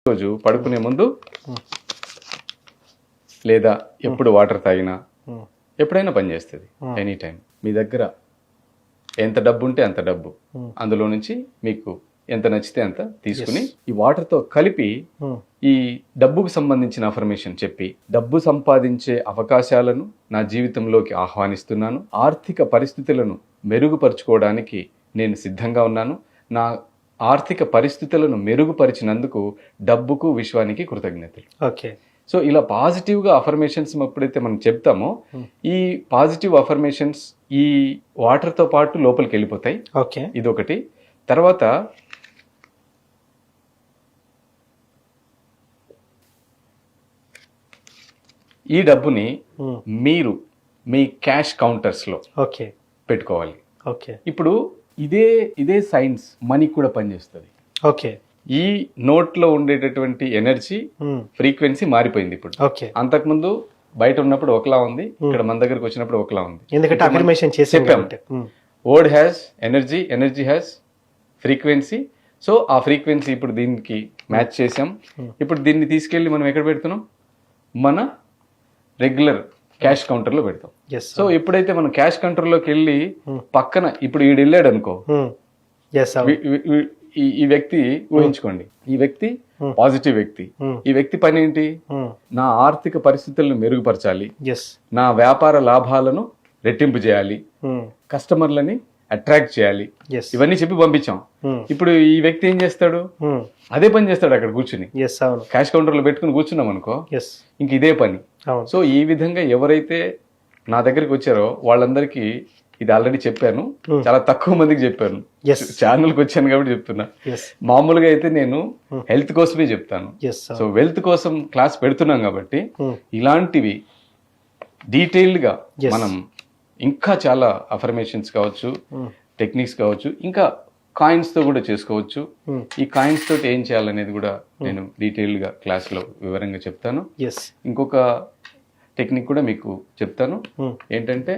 రోజు పడుకునే ముందు లేదా ఎప్పుడు వాటర్ తాగినా ఎప్పుడైనా పనిచేస్తుంది ఎనీ టైం. మీ దగ్గర ఎంత డబ్బు ఉంటే అంత డబ్బు, అందులో నుంచి మీకు ఎంత నచ్చితే అంత తీసుకుని ఈ వాటర్తో కలిపి ఈ డబ్బుకు సంబంధించిన అఫర్మేషన్ చెప్పి డబ్బు సంపాదించే అవకాశాలను నా జీవితంలోకి ఆహ్వానిస్తున్నాను. ఆర్థిక పరిస్థితులను మెరుగుపరుచుకోవడానికి నేను సిద్ధంగా ఉన్నాను. నా ఆర్థిక పరిస్థితులను మెరుగుపరిచినందుకు డబ్బుకు విశ్వానికి కృతజ్ఞతలు. ఓకే. సో ఇలా పాజిటివ్గా అఫర్మేషన్స్ ఎప్పుడైతే మనం చెప్తామో ఈ పాజిటివ్ అఫర్మేషన్స్ ఈ వాటర్తో పాటు లోపలికి వెళ్ళిపోతాయి. ఓకే. ఇదొకటి. తర్వాత ఈ డబ్బుని మీరు మీ క్యాష్ కౌంటర్స్లో ఓకే పెట్టుకోవాలి. ఓకే. ఇప్పుడు ఇదే సైన్స్ మనీకి కూడా పనిచేస్తుంది. ఓకే. ఈ నోట్లో ఉండేటటువంటి ఎనర్జీ ఫ్రీక్వెన్సీ మారిపోయింది ఇప్పుడు. ఓకే. అంతకుముందు బయట ఉన్నప్పుడు ఒకలా ఉంది, ఇక్కడ మన దగ్గరకు వచ్చినప్పుడు ఒకలా ఉంది. ఎందుకంటే అఫర్మేషన్ చెప్పాం, word has energy, energy has frequency. So ఆ ఫ్రీక్వెన్సీ ఇప్పుడు దీనికి మ్యాచ్ చేసాం. ఇప్పుడు దీన్ని తీసుకెళ్ళి మనం ఎక్కడ పెడుతున్నాం? మన రెగ్యులర్ క్యాష్ కౌంటర్లో పెడతాం. సో ఎప్పుడైతే మనం క్యాష్ కౌంటర్లోకి వెళ్ళి పక్కన ఇప్పుడు ఈడు వెళ్ళాడు అనుకో, ఈ వ్యక్తి ఊహించుకోండి, ఈ వ్యక్తి పాజిటివ్ వ్యక్తి. ఈ వ్యక్తి పని ఏంటి? నా ఆర్థిక పరిస్థితులను మెరుగుపరచాలి, నా వ్యాపార లాభాలను రెట్టింపు చేయాలి, కస్టమర్లని అట్రాక్ట్ చేయాలి, ఇవన్నీ చెప్పి పంపించాం. ఇప్పుడు ఈ వ్యక్తి ఏం చేస్తాడు? అదే పని చేస్తాడు అక్కడ కూర్చుని. క్యాష్ కౌంటర్ లో పెట్టుకుని కూర్చున్నాం అనుకో, ఇంక ఇదే పని. సో ఈ విధంగా ఎవరైతే నా దగ్గరికి వచ్చారో వాళ్ళందరికీ ఇది ఆల్రెడీ చెప్పాను, చాలా తక్కువ మందికి చెప్పాను, ఛానల్కి వచ్చాను కాబట్టి చెప్తున్నా. మామూలుగా అయితే నేను హెల్త్ కోసమే చెప్తాను. సో వెల్త్ కోసం క్లాస్ పెడుతున్నాం కాబట్టి ఇలాంటివి డీటెయిల్డ్ గా మనం ఇంకా చాలా అఫర్మేషన్స్ కావచ్చు, టెక్నిక్స్ కావచ్చు, ఇంకా కాయిన్స్ తో కూడా చేసుకోవచ్చు. ఈ కాయిన్స్ తోటి ఏం చేయాలనేది కూడా నేను డీటెయిల్డ్ గా క్లాస్ లో వివరంగా చెప్తాను. ఇంకొక టెక్నిక్ కూడా మీకు చెప్తాను. ఏంటంటే